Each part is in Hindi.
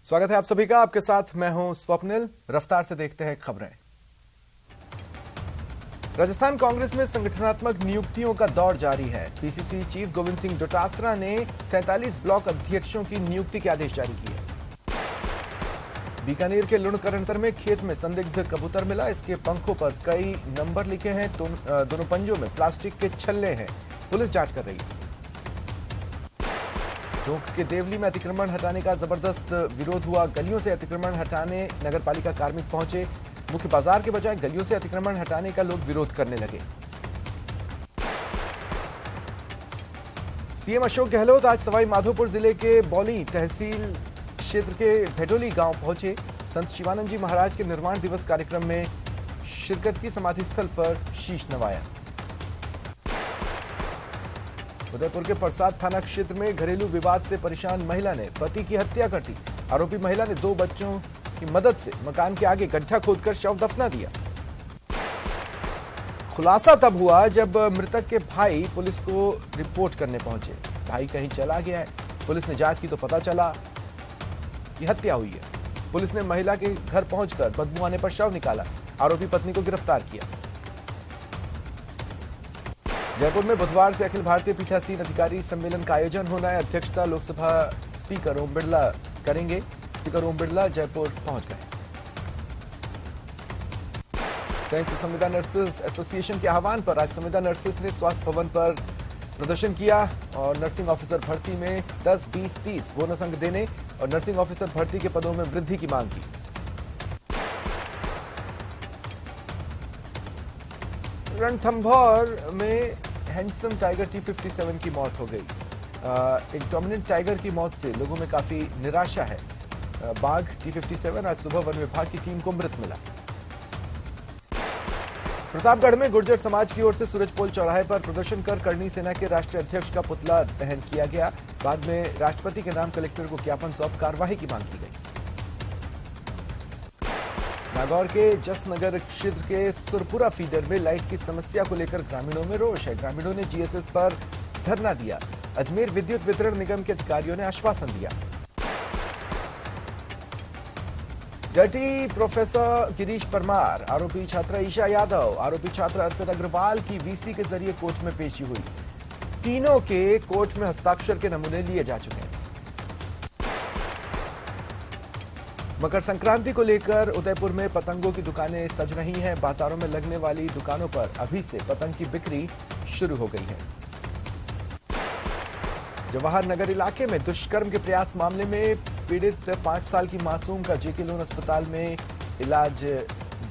स्वागत है आप सभी का। आपके साथ मैं हूं स्वप्निल। रफ्तार से देखते हैं खबरें। राजस्थान कांग्रेस में संगठनात्मक नियुक्तियों का दौर जारी है। पीसीसी चीफ गोविंद सिंह डोटासरा ने 47 ब्लॉक अध्यक्षों की नियुक्ति के आदेश जारी किए। बीकानेर के लुणकरणसर में खेत में संदिग्ध कबूतर मिला। इसके पंखों पर कई नंबर लिखे हैं। दोनों पंजों में प्लास्टिक के छल्ले हैं। पुलिस जांच कर रही है। टोंक के देवली में अतिक्रमण हटाने का जबरदस्त विरोध हुआ। गलियों से अतिक्रमण हटाने नगरपालिका कार्मिक पहुंचे। मुख्य बाजार के बजाय गलियों से अतिक्रमण हटाने का लोग विरोध करने लगे। सीएम अशोक गहलोत आज सवाई माधोपुर जिले के बौली तहसील क्षेत्र के भेडोली गांव पहुंचे। संत शिवानंद जी महाराज के निर्वाण दिवस कार्यक्रम में शिरकत की। समाधि स्थल पर शीश नवाया। उदयपुर के प्रसाद थाना क्षेत्र में घरेलू विवाद से परेशान महिला ने पति की हत्या कर दी। आरोपी महिला ने 2 बच्चों की मदद से मकान के आगे गड्ढा खोदकर शव दफना दिया। खुलासा तब हुआ जब मृतक के भाई पुलिस को रिपोर्ट करने पहुंचे। भाई कहीं चला गया है। पुलिस ने जांच की तो पता चला कि हत्या हुई है। पुलिस ने महिला के घर पहुंचकर बदबू आने पर शव निकाला। आरोपी पत्नी को गिरफ्तार किया। जयपुर में बुधवार से अखिल भारतीय पीठासीन अधिकारी सम्मेलन का आयोजन होना है। अध्यक्षता लोकसभा स्पीकर ओम बिरला करेंगे। स्पीकर ओम बिरला जयपुर पहुंच गए। संयुक्त संविदा नर्सेज एसोसिएशन के आह्वान पर आज संविदा नर्सेज ने स्वास्थ्य भवन पर प्रदर्शन किया और नर्सिंग ऑफिसर भर्ती में 10, 20, 30 बोनस अंक देने और नर्सिंग ऑफिसर भर्ती के पदों में वृद्धि की मांग की। रणथंभौर में हैंडसम टाइगर T57 की मौत हो गई। एक डोमिनेंट टाइगर की मौत से लोगों में काफी निराशा है। बाघ T57 आज सुबह वन विभाग की टीम को मृत मिला। प्रतापगढ़ में गुर्जर समाज की ओर से सूरजपोल चौराहे पर प्रदर्शन कर करणी सेना के राष्ट्रीय अध्यक्ष का पुतला दहन किया गया। बाद में राष्ट्रपति के नाम कलेक्टर को ज्ञापन सौंप कार्रवाई की मांग की गई। नागौर के जसनगर क्षेत्र के सुरपुरा फीडर में लाइट की समस्या को लेकर ग्रामीणों में रोष है। ग्रामीणों ने जीएसएस पर धरना दिया। अजमेर विद्युत वितरण निगम के अधिकारियों ने आश्वासन दिया। डर्टी प्रोफेसर गिरीश परमार, आरोपी छात्रा ईशा यादव, आरोपी छात्र अर्पित अग्रवाल की वीसी के जरिए कोर्ट में पेशी हुई। तीनों के कोर्ट में हस्ताक्षर के नमूने लिए जा चुके हैं। मकर संक्रांति को लेकर उदयपुर में पतंगों की दुकानें सज रही हैं। बाजारों में लगने वाली दुकानों पर अभी से पतंग की बिक्री शुरू हो गई है। जवाहर नगर इलाके में दुष्कर्म के प्रयास मामले में पीड़ित 5 साल की मासूम का जेके लोन अस्पताल में इलाज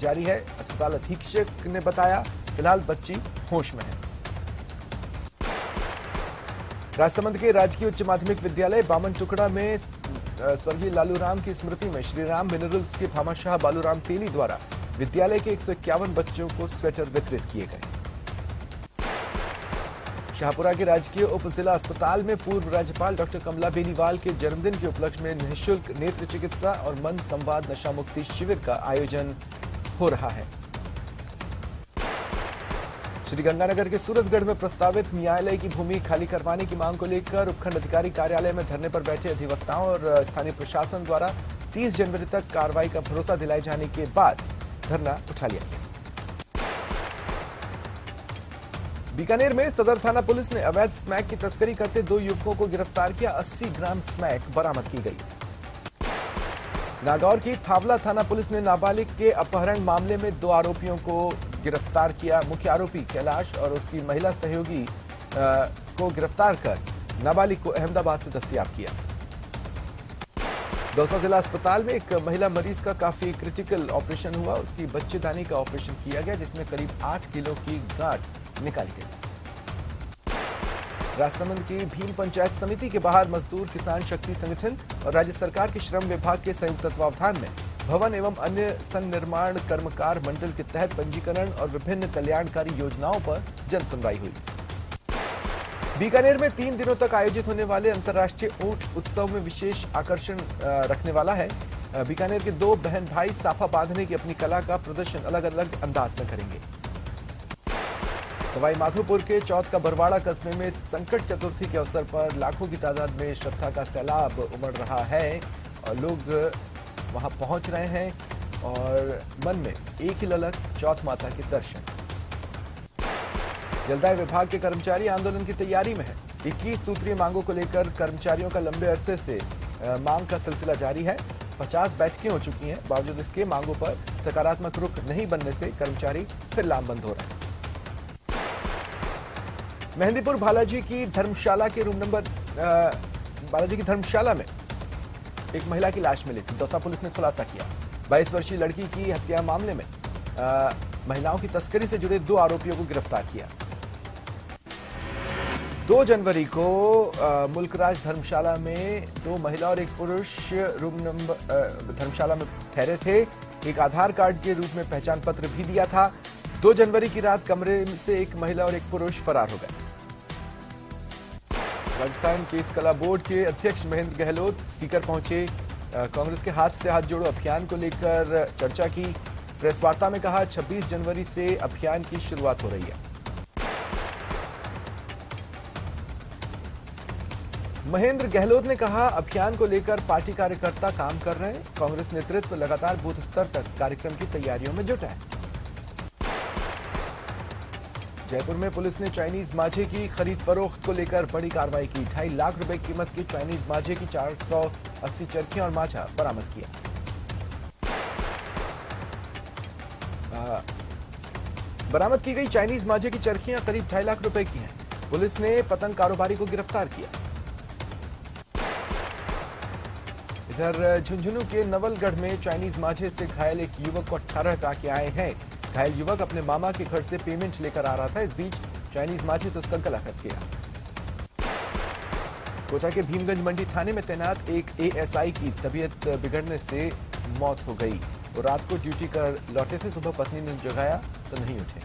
जारी है। अस्पताल अधीक्षक ने बताया फिलहाल बच्ची होश में है। राजसमंद के राजकीय उच्च माध्यमिक विद्यालय बामन टुकड़ा में स्वर्गीय लालूराम की स्मृति में श्रीराम मिनरल्स के भामाशाह बालूराम तेली द्वारा विद्यालय के 151 बच्चों को स्वेटर वितरित किए गए। शाहपुरा के राजकीय उप जिला अस्पताल में पूर्व राज्यपाल डॉक्टर कमला बेनीवाल के जन्मदिन के उपलक्ष्य में निःशुल्क नेत्र चिकित्सा और मन संवाद नशा मुक्ति शिविर का आयोजन हो रहा है। श्रीगंगानगर के सूरतगढ़ में प्रस्तावित न्यायालय की भूमि खाली करवाने की मांग को लेकर उपखंड अधिकारी कार्यालय में धरने पर बैठे अधिवक्ताओं और स्थानीय प्रशासन द्वारा 30 जनवरी तक कार्रवाई का भरोसा दिलाए जाने के बाद धरना उठा लिया गया। बीकानेर में सदर थाना पुलिस ने अवैध स्मैक की तस्करी करते 2 युवकों को गिरफ्तार किया। 80 ग्राम स्मैक बरामद की गई। नागौर की थावला थाना पुलिस ने नाबालिग के अपहरण मामले में 2 आरोपियों को गिरफ्तार किया। मुख्य आरोपी कैलाश और उसकी महिला सहयोगी को गिरफ्तार कर नाबालिग को अहमदाबाद से दस्तयाब किया। दौसा जिला अस्पताल में एक महिला मरीज का काफी क्रिटिकल ऑपरेशन हुआ। उसकी बच्चेदानी का ऑपरेशन किया गया जिसमें करीब 8 किलो की गांठ निकाली गई। राजसमंद की भीम पंचायत समिति के बाहर मजदूर किसान शक्ति संगठन और राज्य सरकार के श्रम विभाग के संयुक्त तत्वावधान में भवन एवं अन्य संनिर्माण कर्मकार मंडल के तहत पंजीकरण और विभिन्न कल्याणकारी योजनाओं पर जन सुनवाई हुई। बीकानेर में 3 दिनों तक आयोजित होने वाले अंतर्राष्ट्रीय ऊंट उत्सव में विशेष आकर्षण रखने वाला है। बीकानेर के 2 बहन भाई साफा बांधने की अपनी कला का प्रदर्शन अलग अलग अंदाज में करेंगे। सवाई माधोपुर के चौथ का बरवाड़ा कस्बे में संकट चतुर्थी के अवसर पर लाखों की तादाद में श्रद्धा का सैलाब उमड़ रहा है लोग वहां पहुंच रहे हैं और मन में एक ही ललक, चौथ माता के दर्शन। जलदाय विभाग के कर्मचारी आंदोलन की तैयारी में है। 21 सूत्रीय मांगों को लेकर कर्मचारियों का लंबे अरसे से मांग का सिलसिला जारी है। 50 बैठकें हो चुकी हैं। बावजूद इसके मांगों पर सकारात्मक रुख नहीं बनने से कर्मचारी फिर लामबंद हो रहे हैं। मेहंदीपुर बालाजी की धर्मशाला के रूम नंबर बालाजी की धर्मशाला में एक महिला की लाश मिली थी। दौसा पुलिस ने खुलासा किया। 22 वर्षीय लड़की की हत्या मामले में महिलाओं की तस्करी से जुड़े 2 आरोपियों को गिरफ्तार किया। 2 जनवरी को मुल्कराज धर्मशाला में 2 महिला और 1 पुरुष रूम नंबर धर्मशाला में ठहरे थे। एक आधार कार्ड के रूप में पहचान पत्र भी दिया था। 2 जनवरी की रात कमरे से 1 महिला और 1 पुरुष फरार हो गए। राजस्थान केस कला बोर्ड के अध्यक्ष महेंद्र गहलोत सीकर पहुंचे। कांग्रेस के हाथ से हाथ जोड़ो अभियान को लेकर चर्चा की। प्रेस वार्ता में कहा 26 जनवरी से अभियान की शुरुआत हो रही है। महेंद्र गहलोत ने कहा अभियान को लेकर पार्टी कार्यकर्ता काम कर रहे हैं। कांग्रेस नेतृत्व लगातार बूथ स्तर तक कार्यक्रम की तैयारियों में जुटा है। जयपुर में पुलिस ने चाइनीज मांझे की खरीद फरोख्त को लेकर बड़ी कार्रवाई की। 2.5 लाख रुपए कीमत की चाइनीज मांझे की 480 चरखियां और मांझा बरामद किया। बरामद की गई चाइनीज मांझे की चरखियां करीब 2.5 लाख रुपए की हैं। पुलिस ने पतंग कारोबारी को गिरफ्तार किया। इधर झुंझुनू के नवलगढ़ में चाइनीज मांझे से घायल एक युवक को 18 टाके आए हैं। घायल युवक अपने मामा के घर से पेमेंट लेकर आ रहा था। इस बीच चाइनीज मांझे से उसका गला कट गया। कोटा के भीमगंज मंडी थाने में तैनात एक एएसआई की तबीयत बिगड़ने से मौत हो गई। वो रात को ड्यूटी कर लौटे थे। सुबह पत्नी ने जगाया तो नहीं उठे।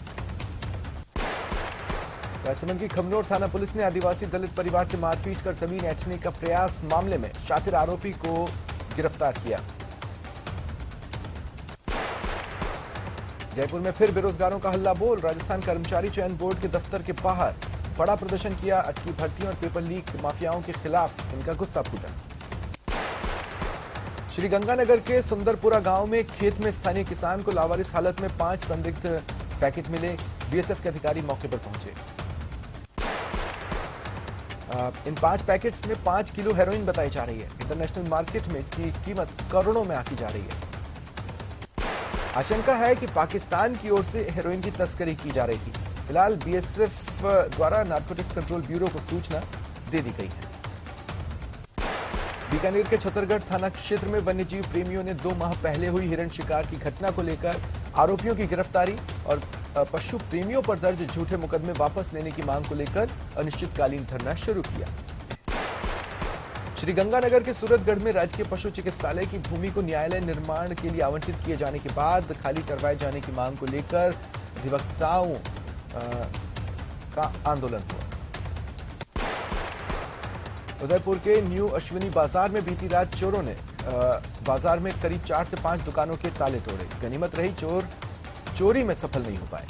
राजसमंद की खमनोर थाना पुलिस ने आदिवासी दलित परिवार से मारपीट कर जमीन ऐंठने का प्रयास मामले में शातिर आरोपी को गिरफ्तार किया। जयपुर में फिर बेरोजगारों का हल्ला बोल। राजस्थान कर्मचारी चयन बोर्ड के दफ्तर के बाहर बड़ा प्रदर्शन किया। अटकी भर्तियों और पेपर लीक माफियाओं के खिलाफ इनका गुस्सा फूटा। श्रीगंगानगर के सुंदरपुरा गांव में खेत में स्थानीय किसान को लावारिस हालत में 5 संदिग्ध पैकेट मिले। बीएसएफ के अधिकारी मौके पर पहुंचे। इन 5 पैकेट्स में 5 किलो हेरोइन बताई जा रही है। इंटरनेशनल मार्केट में इसकी कीमत करोड़ों में आंकी जा रही है। आशंका है कि पाकिस्तान की ओर से हेरोइन की तस्करी की जा रही थी। फिलहाल बीएसएफ द्वारा नारकोटिक्स कंट्रोल ब्यूरो को सूचना दे दी गई है। बीकानेर के छतरगढ़ थाना क्षेत्र में वन्यजीव प्रेमियों ने 2 माह पहले हुई हिरण शिकार की घटना को लेकर आरोपियों की गिरफ्तारी और पशु प्रेमियों पर दर्ज झूठे मुकदमे वापस लेने की मांग को लेकर अनिश्चितकालीन धरना शुरू किया। श्रीगंगानगर के सूरतगढ़ में राजकीय पशु चिकित्सालय की भूमि को न्यायालय निर्माण के लिए आवंटित किए जाने के बाद खाली करवाए जाने की मांग को लेकर अधिवक्ताओं का आंदोलन हुआ। उदयपुर के न्यू अश्विनी बाजार में बीती रात चोरों ने बाजार में करीब 4 से 5 दुकानों के ताले तोड़े। गनीमत रही चोर चोरी में सफल नहीं हो पाए।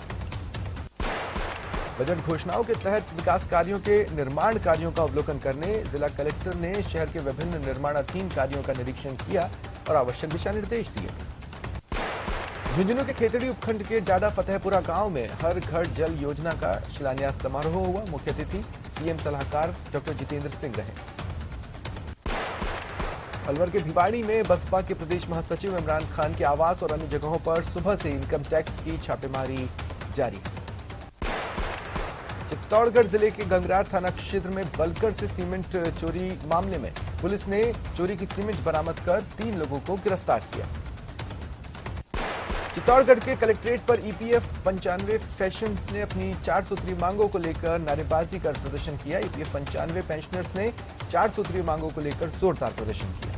बजट घोषणाओं के तहत विकास कार्यों के निर्माण कार्यों का अवलोकन करने जिला कलेक्टर ने शहर के विभिन्न निर्माणाधीन कार्यों का निरीक्षण किया और आवश्यक दिशा निर्देश दिए। झुंझुनू के खेतड़ी उपखंड के डाडा फतेहपुरा गांव में हर घर जल योजना का शिलान्यास समारोह हुआ। मुख्य अतिथि सीएम सलाहकार डॉक्टर जितेंद्र सिंह रहे। अलवर के भिवाड़ी में बसपा के प्रदेश महासचिव इमरान खान के आवास और अन्य जगहों पर सुबह से इनकम टैक्स की छापेमारी जारी है। चित्तौड़गढ़ जिले के गंगरार थाना क्षेत्र में बलकर से सीमेंट चोरी मामले में पुलिस ने चोरी की सीमेंट बरामद कर 3 लोगों को गिरफ्तार किया। चित्तौड़गढ़ के कलेक्ट्रेट पर ईपीएफ 95 फैशंस ने अपनी 4 सूत्रीय मांगों को लेकर नारेबाजी कर प्रदर्शन किया। ईपीएफ 95 पेंशनर्स ने 4 सूत्रीय मांगों को लेकर जोरदार प्रदर्शन किया।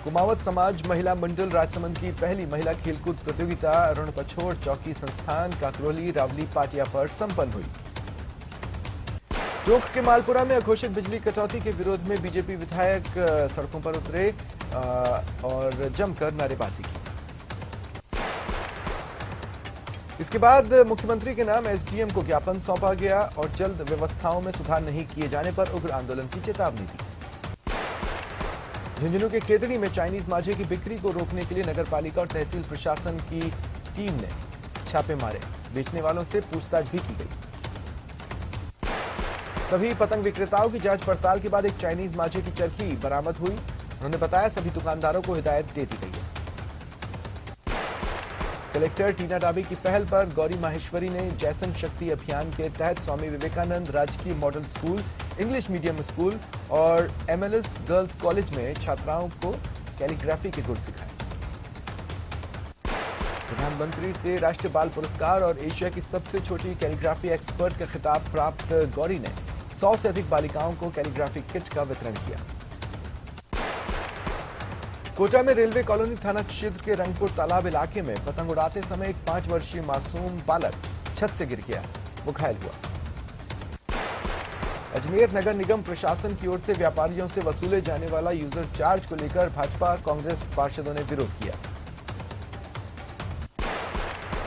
कुमावत समाज महिला मंडल राजसमंद की पहली महिला खेलकूद प्रतियोगिता अरुण पछोड़ चौकी संस्थान काकरोली रावली पाटिया पर संपन्न हुई। चौक के मालपुरा में अघोषित बिजली कटौती के विरोध में बीजेपी विधायक सड़कों पर उतरे और जमकर नारेबाजी की। इसके बाद मुख्यमंत्री के नाम एसडीएम को ज्ञापन सौंपा गया और जल्द व्यवस्थाओं में सुधार नहीं किए जाने पर उग्र आंदोलन की चेतावनी दी। झुंझुनू के खेतड़ी में चाइनीज मांझे की बिक्री को रोकने के लिए नगरपालिका और तहसील प्रशासन की टीम ने छापे मारे। बेचने वालों से पूछताछ भी की गई। सभी पतंग विक्रेताओं की जांच पड़ताल के बाद एक चाइनीज मांझे की चरखी बरामद हुई। उन्होंने बताया सभी दुकानदारों को हिदायत दे दी गई है। कलेक्टर टीना डाबी की पहल पर गौरी माहेश्वरी ने जैसन शक्ति अभियान के तहत स्वामी विवेकानंद राजकीय model school, English medium school और एमएलएस गर्ल्स कॉलेज में छात्राओं को कैलीग्राफी के गुर सिखाए। प्रधानमंत्री से राष्ट्रीय बाल पुरस्कार और एशिया की सबसे छोटी कैलीग्राफी एक्सपर्ट का खिताब प्राप्त गौरी ने 100 से अधिक बालिकाओं को कैलीग्राफी किट का वितरण किया। कोटा में रेलवे कॉलोनी थाना क्षेत्र के रंगपुर तालाब इलाके में पतंग उड़ाते समय एक 5 वर्षीय मासूम बालक छत से गिर गया, वो घायल हुआ। अजमेर नगर निगम प्रशासन की ओर से व्यापारियों से वसूले जाने वाला यूजर चार्ज को लेकर भाजपा कांग्रेस पार्षदों ने विरोध किया।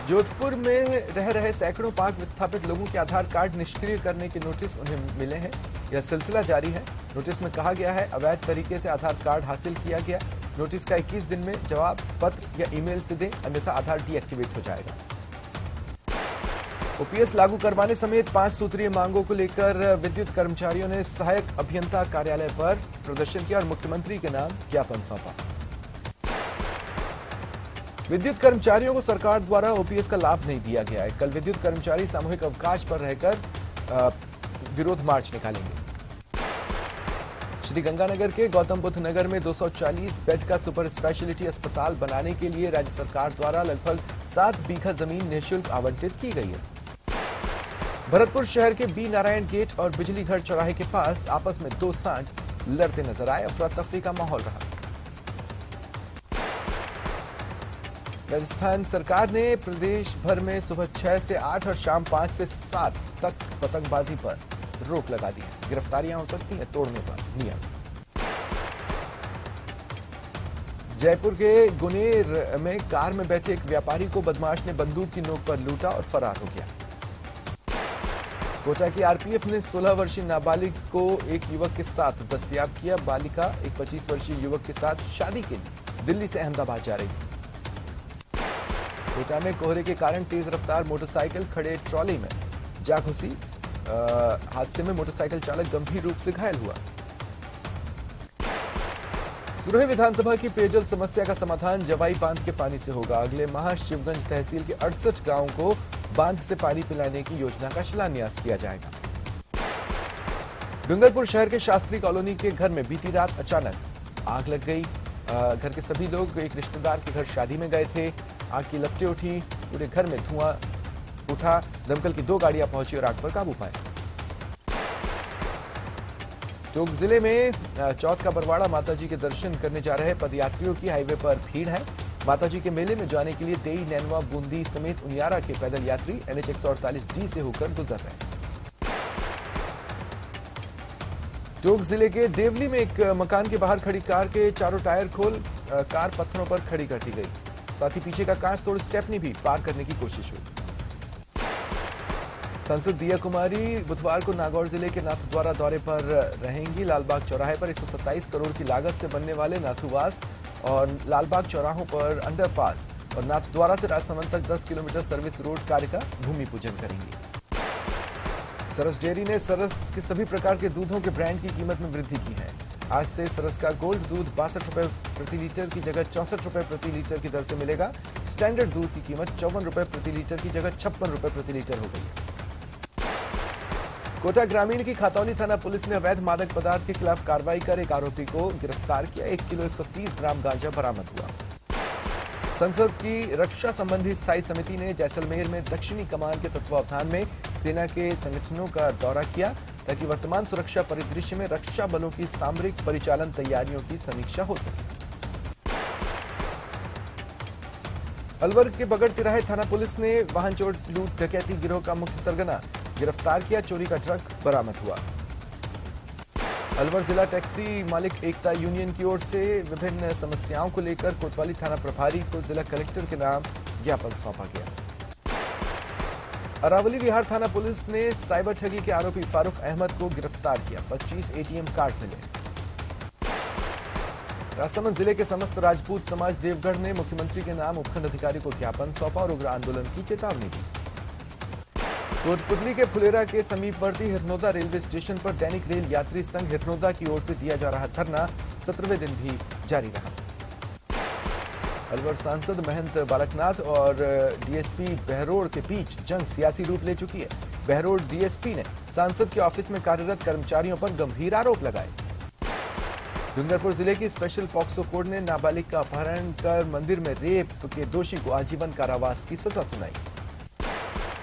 जोधपुर में रह रहे सैकड़ों पाक विस्थापित लोगों के आधार कार्ड निष्क्रिय करने के नोटिस उन्हें मिले हैं। यह सिलसिला जारी है। नोटिस में कहा गया है अवैध तरीके से आधार कार्ड हासिल किया गया। नोटिस का 21 दिन में जवाब पत्र या ईमेल से दें, अन्यथा आधार डीएक्टिवेट हो जाएगा। ओपीएस लागू करवाने समेत 5 सूत्रीय मांगों को लेकर विद्युत कर्मचारियों ने सहायक अभियंता कार्यालय पर प्रदर्शन किया और मुख्यमंत्री के नाम ज्ञापन सौंपा। विद्युत कर्मचारियों को सरकार द्वारा ओपीएस का लाभ नहीं दिया गया है। कल विद्युत कर्मचारी सामूहिक अवकाश पर रहकर विरोध मार्च निकालेंगे। श्री गंगानगर के गौतम बुद्ध नगर में 240 बेड का सुपर स्पेशलिटी अस्पताल बनाने के लिए राज्य सरकार द्वारा लगभग 7 बीघा जमीन निःशुल्क आवंटित की गई है। भरतपुर शहर के बी नारायण गेट और बिजली घर चौराहे के पास आपस में 2 सांड लड़ते नजर आए। अफरा तफरी का माहौल रहा। राजस्थान सरकार ने प्रदेश भर में सुबह 6 से 8 और शाम 5 से 7 तक पतंगबाजी पर रोक लगा दी है। गिरफ्तारियां हो सकती हैं तोड़ने पर नियम। जयपुर के गुनेर में कार में बैठे एक व्यापारी को बदमाश ने बंदूक की नोक पर लूटा और फरार हो गया। कोटा की आरपीएफ ने 16 वर्षीय नाबालिग को एक युवक के साथ दस्तयाब किया। बालिका एक 25 वर्षीय युवक के साथ शादी के लिए दिल्ली से अहमदाबाद जा रही थी। कोटा में कोहरे के कारण तेज रफ्तार मोटरसाइकिल खड़े ट्रॉली में जा घुसी। हादसे में मोटरसाइकिल चालक गंभीर रूप से घायल हुआ। सुरही विधानसभा की पेयजल समस्या का समाधान जवाई बांध के पानी से होगा। अगले माह शिवगंज तहसील के 68 गांवों को बांध से पानी पिलाने की योजना का शिलान्यास किया जाएगा। डूंगरपुर शहर के शास्त्री कॉलोनी के घर में बीती रात अचानक आग लग गई। घर के सभी लोग एक रिश्तेदार के घर शादी में गए थे। आग की लपटें उठी, पूरे घर में धुआं उठा। दमकल की 2 गाड़ियां पहुंची और आग पर काबू पाया। टोंक जिले में चौथ का बरवाड़ा माताजी के दर्शन करने जा रहे पदयात्रियों की हाईवे पर भीड़ है। माताजी के मेले में जाने के लिए देई, नैनवा, बूंदी समेत उनियारा के पैदल यात्री NH 148D से होकर गुजर रहे हैं। टोंक जिले के देवली में एक मकान के बाहर खड़ी कार के चारों टायर खोल कार पत्थरों पर खड़ी कर दी गई। साथ ही पीछे का कांच तोड़ स्टेपनी भी पार करने की कोशिश हुई। सांसद दिया कुमारी बुधवार को नागौर जिले के नाथद्वारा दौरे पर रहेंगी। लालबाग चौराहे पर 127 करोड़ की लागत से बनने वाले नाथुवास और लालबाग चौराहों पर अंडरपास और नाथद्वारा से राजसमंद तक 10 किलोमीटर सर्विस रोड कार्य का भूमि पूजन करेंगी। सरस डेयरी ने सरस के सभी प्रकार के दूधों के ब्रांड की कीमत में वृद्धि की है। आज से सरस का गोल्ड दूध 62 रुपए प्रति लीटर की जगह 64 रुपए प्रति लीटर की दर से मिलेगा। स्टैंडर्ड दूध की कीमत 54 रुपए प्रति लीटर की जगह 56 रुपए प्रति लीटर हो गई है। कोटा ग्रामीण की खातौली थाना पुलिस ने अवैध मादक पदार्थ के खिलाफ कार्रवाई कर एक आरोपी को गिरफ्तार किया। 1 किलो 130 ग्राम गांजा बरामद हुआ। संसद की रक्षा संबंधी स्थायी समिति ने जैसलमेर में दक्षिणी कमान के तत्वावधान में सेना के संगठनों का दौरा किया ताकि वर्तमान सुरक्षा परिदृश्य में रक्षा बलों की सामरिक परिचालन तैयारियों की समीक्षा हो सके। अलवर के बगड़ तिराहे थाना पुलिस ने वाहन चोर लूट डकैती गिरोह का मुख्य सरगना गिरफ्तार किया। चोरी का ट्रक बरामद हुआ। अलवर जिला टैक्सी मालिक एकता यूनियन की ओर से विभिन्न समस्याओं को लेकर कोतवाली थाना प्रभारी को जिला कलेक्टर के नाम ज्ञापन सौंपा गया। अरावली विहार थाना पुलिस ने साइबर ठगी के आरोपी फारूक अहमद को गिरफ्तार किया। 25 ATM कार्ड मिले। राजसमंद जिले के समस्त राजपूत समाज देवगढ़ ने मुख्यमंत्री के नाम उपखंड अधिकारी को ज्ञापन सौंपा और उग्र आंदोलन की चेतावनी दी। कोटपुतली के फुलेरा के समीपवर्ती हिरनौदा रेलवे स्टेशन पर दैनिक रेल यात्री संघ हिरनौदा की ओर से दिया जा रहा धरना 17वें दिन भी जारी रहा। अलवर सांसद महंत बालकनाथ और डीएसपी बहरोड़ के बीच जंग सियासी रूप ले चुकी है। बहरोड़ डीएसपी ने सांसद के ऑफिस में कार्यरत कर्मचारियों पर गंभीर आरोप लगाए। डूंगरपुर जिले की स्पेशल पॉक्सो कोर्ट ने नाबालिग का अपहरण कर मंदिर में रेप के दोषी को आजीवन कारावास की सजा सुनाई।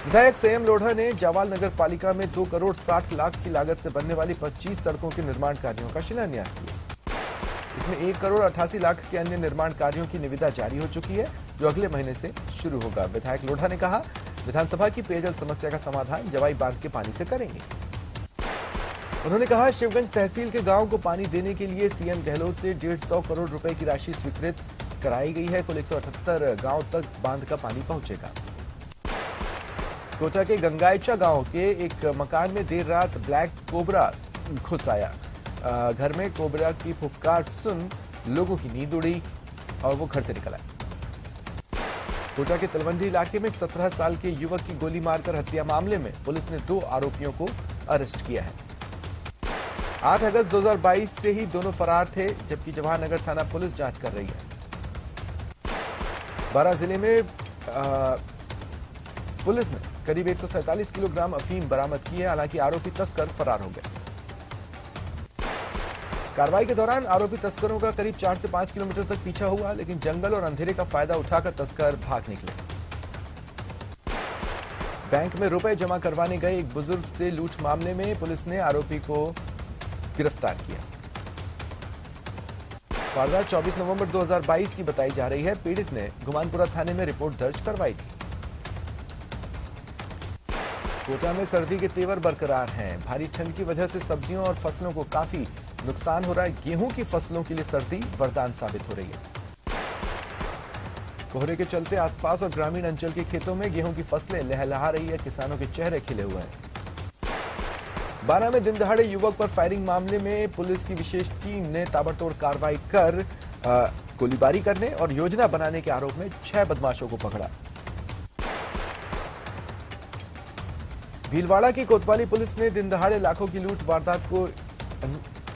विधायक संयम लोढ़ा ने जावाल नगर पालिका में 2 करोड़ 60 लाख की लागत से बनने वाली 25 सड़कों के निर्माण कार्यों का शिलान्यास किया। इसमें 1 करोड़ 88 लाख के अन्य निर्माण कार्यों की निविदा जारी हो चुकी है, जो अगले महीने से शुरू होगा। विधायक लोढ़ा ने कहा, विधानसभा की पेयजल समस्या का समाधान जवाई बांध के पानी से करेंगे। उन्होंने कहा, शिवगंज तहसील के गांव को पानी देने के लिए सीएम गहलोत से 150 करोड़ रुपए की राशि स्वीकृत कराई गई है। कुल 178 गांव तक बांध का पानी पहुंचेगा। कोटा के गंगायचा गांव के एक मकान में देर रात ब्लैक कोबरा घुस आया। घर में कोबरा की फुफकार सुन लोगों की नींद उड़ी और वो घर से निकल आए। कोटा के तलवंडी इलाके में 17 साल के युवक की गोली मारकर हत्या मामले में पुलिस ने 2 आरोपियों को अरेस्ट किया है। 8 अगस्त 2022 से ही दोनों फरार थे, जबकि जवाहरनगर थाना पुलिस जांच कर रही है। बारां जिले में पुलिस ने करीब 147 किलोग्राम अफीम बरामद की है। हालांकि आरोपी तस्कर फरार हो गए। कार्रवाई के दौरान आरोपी तस्करों का करीब 4 से 5 किलोमीटर तक पीछा हुआ, लेकिन जंगल और अंधेरे का फायदा उठाकर तस्कर भाग निकले। बैंक में रुपए जमा करवाने गए एक बुजुर्ग से लूट मामले में पुलिस ने आरोपी को गिरफ्तार किया। वारदात 24 नवंबर 2022 की बताई जा रही है। पीड़ित ने गुमानपुरा थाने में रिपोर्ट दर्ज करवाई थी। कोटा में सर्दी के तेवर बरकरार हैं। भारी ठंड की वजह से सब्जियों और फसलों को काफी नुकसान हो रहा है। गेहूं की फसलों के लिए सर्दी वरदान साबित हो रही है। कोहरे के चलते आसपास और ग्रामीण अंचल के खेतों में गेहूं की फसलें लहलहा रही है। किसानों के चेहरे खिले हुए हैं। बारां में दिन दहाड़े युवक पर फायरिंग मामले में पुलिस की विशेष टीम ने ताबड़तोड़ कार्रवाई कर गोलीबारी करने और योजना बनाने के आरोप में 6 बदमाशों को पकड़ा। भीलवाड़ा की कोतवाली पुलिस ने दिन दहाड़े लाखों की लूट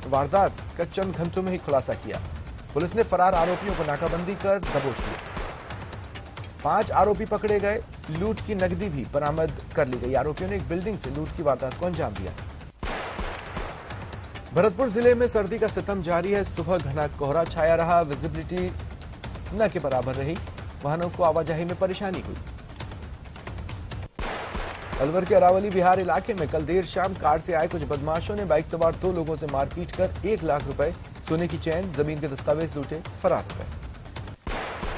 वारदात का चंद घंटों में ही खुलासा किया। पुलिस ने फरार आरोपियों को नाकाबंदी कर दबोच लिया। 5 आरोपी पकड़े गए। लूट की नकदी भी बरामद कर ली गई। आरोपियों ने एक बिल्डिंग से लूट की वारदात को अंजाम दिया। भरतपुर जिले में सर्दी का सितम जारी है। सुबह घना कोहरा छाया रहा। विजिबिलिटी न के बराबर रही। वाहनों को आवाजाही में परेशानी हुई। अलवर के अरावली बिहार इलाके में कल देर शाम कार से आए कुछ बदमाशों ने बाइक सवार 2 लोगों से मारपीट कर 1 लाख रुपए, सोने की चैन, जमीन के दस्तावेज लूटे फरार हो गए।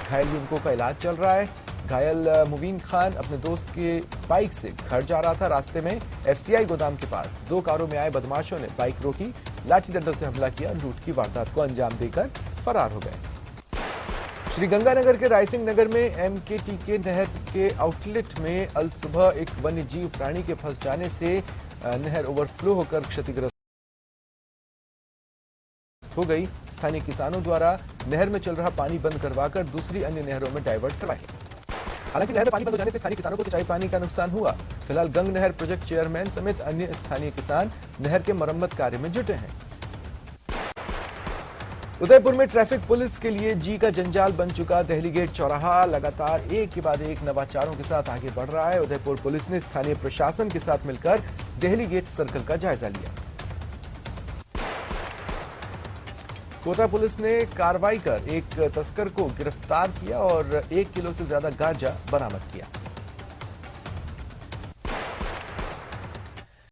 घायल युवकों का इलाज चल रहा है। घायल मुबीन खान अपने दोस्त के बाइक से घर जा रहा था। रास्ते में एफसीआई गोदाम के पास 2 कारों में आए बदमाशों ने बाइक रोकी, लाठी डंडों से हमला किया, लूट की वारदात को अंजाम देकर फरार हो गए। श्रीगंगानगर के रायसिंह नगर में एमकेटीके नहर के आउटलेट में अल सुबह एक वन्य जीव प्राणी के फंस जाने से नहर ओवरफ्लो होकर क्षतिग्रस्त हो गई। स्थानीय किसानों द्वारा नहर में चल रहा पानी बंद करवाकर दूसरी अन्य नहरों में डाइवर्ट करवाई। हालांकि नहर में पानी बंद हो जाने से स्थानीय किसानों को सिंचाई पानी का नुकसान हुआ। फिलहाल गंग नहर प्रोजेक्ट चेयरमैन समेत अन्य स्थानीय किसान नहर के मरम्मत कार्य में जुटे हैं। उदयपुर में ट्रैफिक पुलिस के लिए जी का जंजाल बन चुका देहली गेट चौराहा लगातार एक के बाद एक नवाचारों के साथ आगे बढ़ रहा है। उदयपुर पुलिस ने स्थानीय प्रशासन के साथ मिलकर देहली गेट सर्कल का जायजा लिया। कोटा पुलिस ने कार्रवाई कर एक तस्कर को गिरफ्तार किया और 1 किलो से ज्यादा गांजा बरामद किया।